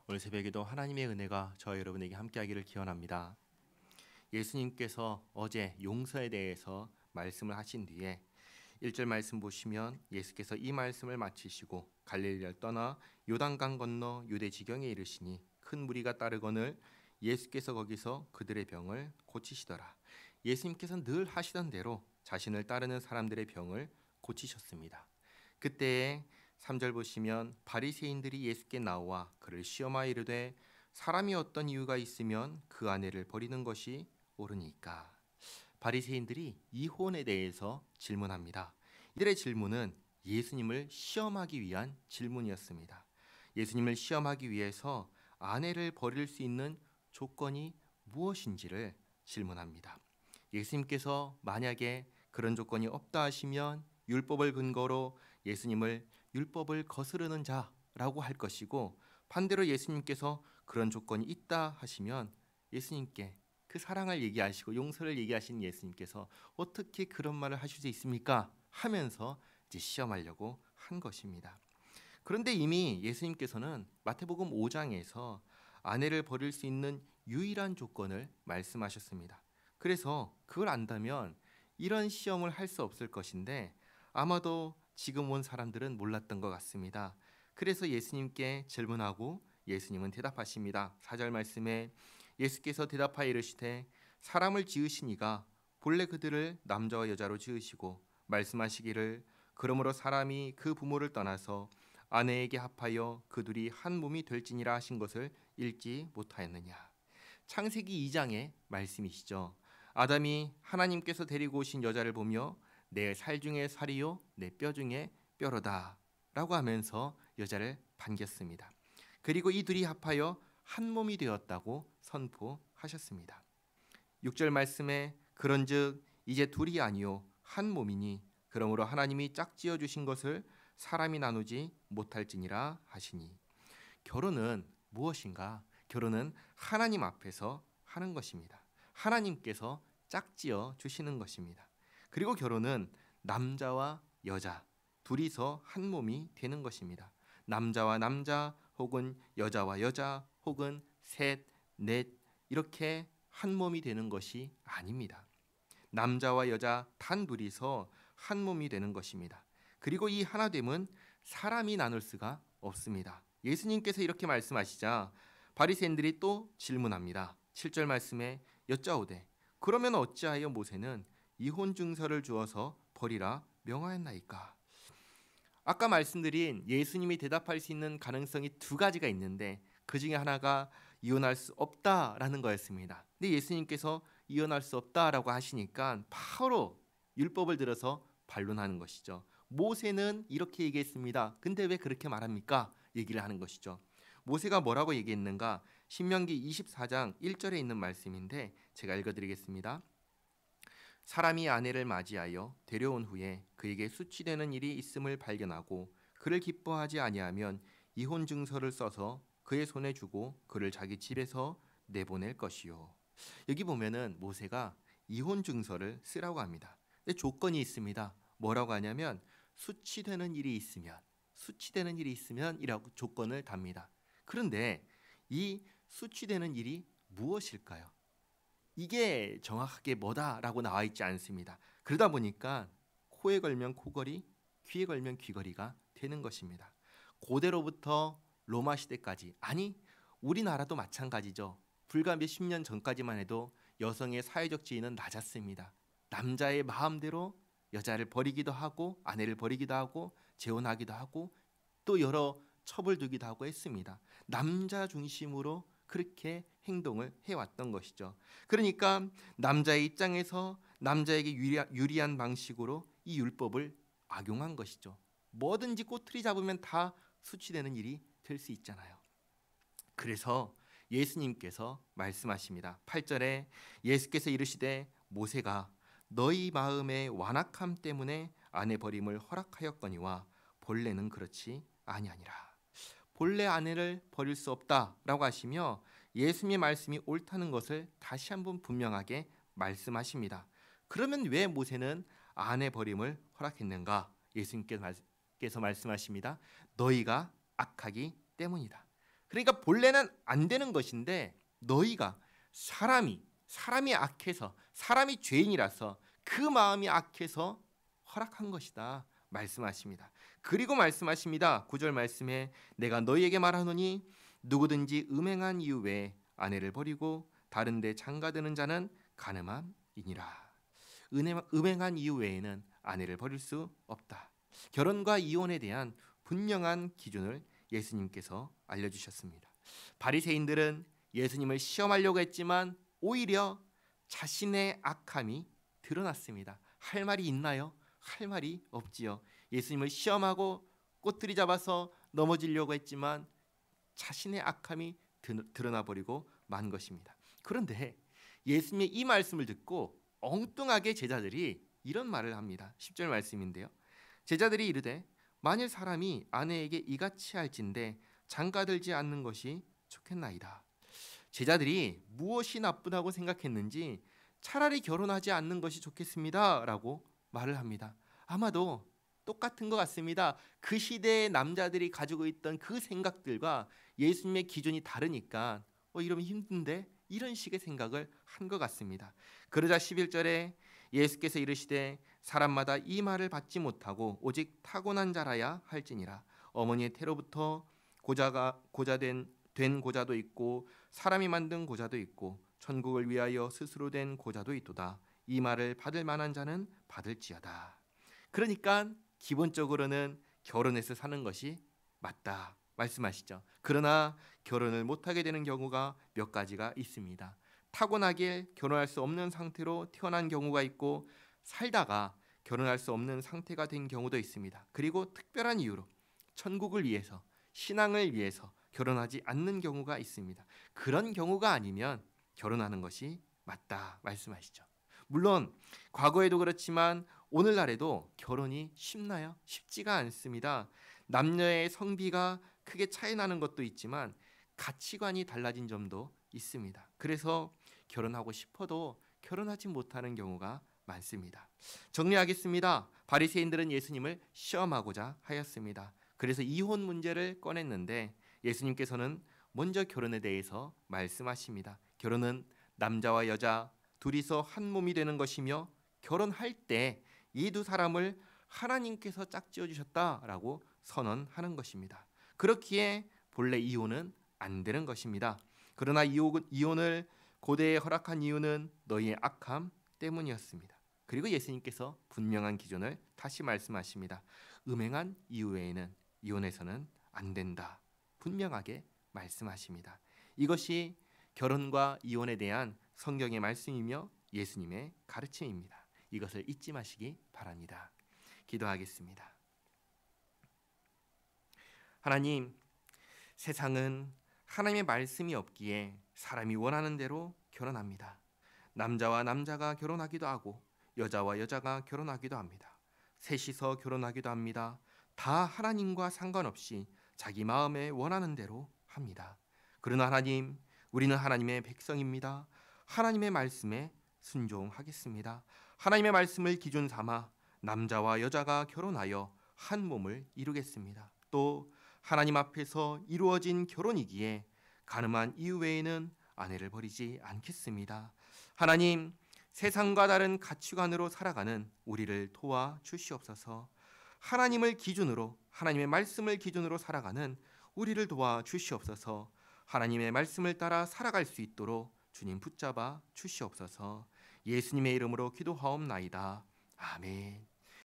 오늘 새벽에도 하나님의 은혜가 저와 여러분에게 함께하기를 기원합니다. 예수님께서 어제 용서에 대해서 말씀을 하신 뒤에 1절 말씀 보시면 예수께서 이 말씀을 마치시고 갈릴리를 떠나 요단강 건너 유대 지경에 이르시니 큰 무리가 따르거늘 예수께서 거기서 그들의 병을 고치시더라. 예수님께서는 늘 하시던 대로 자신을 따르는 사람들의 병을 고치셨습니다. 그때에 3절 보시면 바리새인들이 예수께 나와 그를 시험하여 이르되 사람이 어떤 이유가 있으면 그 아내를 버리는 것이 옳으니까. 바리새인들이 이혼에 대해서 질문합니다. 이들의 질문은 예수님을 시험하기 위한 질문이었습니다. 예수님을 시험하기 위해서 아내를 버릴 수 있는 조건이 무엇인지를 질문합니다. 예수님께서 만약에 그런 조건이 없다 하시면 율법을 근거로 예수님을 율법을 거스르는 자라고 할 것이고, 반대로 예수님께서 그런 조건이 있다 하시면 예수님께 그 사랑을 얘기하시고 용서를 얘기하신 예수님께서 어떻게 그런 말을 하실 수 있습니까? 하면서 이제 시험하려고 한 것입니다. 그런데 이미 예수님께서는 마태복음 5장에서 아내를 버릴 수 있는 유일한 조건을 말씀하셨습니다. 그래서 그걸 안다면 이런 시험을 할 수 없을 것인데 아마도 지금 온 사람들은 몰랐던 것 같습니다. 그래서 예수님께 질문하고 예수님은 대답하십니다. 4절 말씀에 예수께서 대답하여 이르시되 사람을 지으신 이가 본래 그들을 남자와 여자로 지으시고 말씀하시기를 그러므로 사람이 그 부모를 떠나서 아내에게 합하여 그 둘이 한 몸이 될지니라 하신 것을 읽지 못하였느냐. 창세기 2장의 말씀이시죠. 아담이 하나님께서 데리고 오신 여자를 보며 내 살 중에 살이요 내 뼈 중에 뼈로다 라고 하면서 여자를 반겼습니다. 그리고 이 둘이 합하여 한 몸이 되었다고 선포하셨습니다. 6절 말씀에 그런즉 이제 둘이 아니요 한 몸이니 그러므로 하나님이 짝지어 주신 것을 사람이 나누지 못할지니라 하시니. 결혼은 무엇인가? 결혼은 하나님 앞에서 하는 것입니다. 하나님께서 짝지어 주시는 것입니다. 그리고 결혼은 남자와 여자 둘이서 한 몸이 되는 것입니다. 남자와 남자 혹은 여자와 여자 혹은 셋, 넷 이렇게 한 몸이 되는 것이 아닙니다. 남자와 여자 단 둘이서 한 몸이 되는 것입니다. 그리고 이 하나됨은 사람이 나눌 수가 없습니다. 예수님께서 이렇게 말씀하시자 바리새인들이 또 질문합니다. 7절 말씀에 여짜오되 그러면 어찌하여 모세는 이혼 증서를 주어서 버리라 명하였나이까. 아까 말씀드린 예수님이 대답할 수 있는 가능성이 두 가지가 있는데 그 중에 하나가 이혼할 수 없다라는 거였습니다. 근데 예수님께서 이혼할 수 없다라고 하시니까 바로 율법을 들어서 반론하는 것이죠. 모세는 이렇게 얘기했습니다. 근데 왜 그렇게 말합니까? 얘기를 하는 것이죠. 모세가 뭐라고 얘기했는가? 신명기 24장 1절에 있는 말씀인데 제가 읽어드리겠습니다. 사람이 아내를 맞이하여 데려온 후에 그에게 수치되는 일이 있음을 발견하고 그를 기뻐하지 아니하면 이혼 증서를 써서 그의 손에 주고 그를 자기 집에서 내보낼 것이요. 여기 보면은 모세가 이혼 증서를 쓰라고 합니다. 근데 조건이 있습니다. 뭐라고 하냐면 수치되는 일이 있으면 이라고 조건을 답니다. 그런데 이 수치되는 일이 무엇일까요? 이게 정확하게 뭐다라고 나와 있지 않습니다. 그러다 보니까 코에 걸면 코걸이, 귀에 걸면 귀걸이가 되는 것입니다. 고대로부터 로마 시대까지, 아니 우리나라도 마찬가지죠. 불과 몇십 년 전까지만 해도 여성의 사회적 지위는 낮았습니다. 남자의 마음대로 여자를 버리기도 하고 아내를 버리기도 하고 재혼하기도 하고 또 여러 첩을 두기도 하고 했습니다. 남자 중심으로 그렇게 행동을 해왔던 것이죠. 그러니까 남자의 입장에서 남자에게 유리한 방식으로 이 율법을 악용한 것이죠. 뭐든지 꼬투리 잡으면 다 수치되는 일이 될 수 있잖아요. 그래서 예수님께서 말씀하십니다. 8절에 예수께서 이르시되 모세가 너희 마음의 완악함 때문에 아내 버림을 허락하였거니와 본래는 그렇지 아니하니라. 본래 아내를 버릴 수 없다라고 하시며 예수님의 말씀이 옳다는 것을 다시 한번 분명하게 말씀하십니다. 그러면 왜 모세는 아내 버림을 허락했는가? 예수님께서 말씀하십니다. 너희가 악하기 때문이다. 그러니까 본래는 안 되는 것인데 너희가 사람이 악해서 사람이 죄인이라서 그 마음이 악해서 허락한 것이다 말씀하십니다. 그리고 말씀하십니다. 9절 말씀에 내가 너희에게 말하노니 누구든지 음행한 이유 외에 아내를 버리고 다른 데 장가드는 자는 간음함이니라. 음행한 이유 외에는 아내를 버릴 수 없다. 결혼과 이혼에 대한 분명한 기준을 예수님께서 알려주셨습니다. 바리새인들은 예수님을 시험하려고 했지만 오히려 자신의 악함이 드러났습니다. 할 말이 있나요? 할 말이 없지요. 예수님을 시험하고 꼬투리 잡아서 넘어지려고 했지만 자신의 악함이 드러나 버리고 만 것입니다. 그런데 예수님의 이 말씀을 듣고 엉뚱하게 제자들이 이런 말을 합니다. 10절 말씀인데요. 제자들이 이르되 만일 사람이 아내에게 이같이 할진대 장가들지 않는 것이 좋겠나이다. 제자들이 무엇이 나쁘다고 생각했는지 차라리 결혼하지 않는 것이 좋겠습니다 라고 말을 합니다. 아마도 똑같은 것 같습니다. 그 시대의 남자들이 가지고 있던 그 생각들과 예수님의 기준이 다르니까 이러면 힘든데 이런 식의 생각을 한 것 같습니다. 그러자 11절에 예수께서 이르시되 사람마다 이 말을 받지 못하고 오직 타고난 자라야 할지니라. 어머니의 태로부터 고자된 고자도 있고 사람이 만든 고자도 있고 천국을 위하여 스스로 된 고자도 있도다. 이 말을 받을 만한 자는 받을지어다. 그러니까 기본적으로는 결혼해서 사는 것이 맞다 말씀하시죠. 그러나 결혼을 못하게 되는 경우가 몇 가지가 있습니다. 타고나게 결혼할 수 없는 상태로 태어난 경우가 있고 살다가 결혼할 수 없는 상태가 된 경우도 있습니다. 그리고 특별한 이유로 천국을 위해서 신앙을 위해서 결혼하지 않는 경우가 있습니다. 그런 경우가 아니면 결혼하는 것이 맞다 말씀하시죠. 물론 과거에도 그렇지만 오늘날에도 결혼이 쉽나요? 쉽지가 않습니다. 남녀의 성비가 크게 차이 나는 것도 있지만 가치관이 달라진 점도 있습니다. 그래서 결혼하고 싶어도 결혼하지 못하는 경우가 많습니다. 정리하겠습니다. 바리새인들은 예수님을 시험하고자 하였습니다. 그래서 이혼 문제를 꺼냈는데 예수님께서는 먼저 결혼에 대해서 말씀하십니다. 결혼은 남자와 여자 둘이서 한 몸이 되는 것이며 결혼할 때 이 두 사람을 하나님께서 짝지어 주셨다라고 선언하는 것입니다. 그렇기에 본래 이혼은 안 되는 것입니다. 그러나 이혼을 고대에 허락한 이유는 너희의 악함 때문이었습니다. 그리고 예수님께서 분명한 기준을 다시 말씀하십니다. 음행한 이유 외에는 이혼해서는 안 된다. 분명하게 말씀하십니다. 이것이 결혼과 이혼에 대한 성경의 말씀이며 예수님의 가르침입니다. 이것을 잊지 마시기 바랍니다. 기도하겠습니다. 하나님, 세상은 하나님의 말씀이 없기에 사람이 원하는 대로 결혼합니다. 남자와 남자가 결혼하기도 하고 여자와 여자가 결혼하기도 합니다. 셋이서 결혼하기도 합니다. 다 하나님과 상관없이 자기 마음에 원하는 대로 합니다. 그러나 하나님, 우리는 하나님의 백성입니다. 하나님의 말씀에 순종하겠습니다. 하나님의 말씀을 기준 삼아 남자와 여자가 결혼하여 한 몸을 이루겠습니다. 또 하나님 앞에서 이루어진 결혼이기에 간음한 이유 외에는 아내를 버리지 않겠습니다. 하나님, 세상과 다른 가치관으로 살아가는 우리를 도와 주시옵소서. 하나님을 기준으로, 하나님의 말씀을 기준으로 살아가는 우리를 도와 주시옵소서. 하나님의 말씀을 따라 살아갈 수 있도록 주님 붙잡아 주시옵소서. 예수님의 이름으로 기도하옵나이다. 아멘.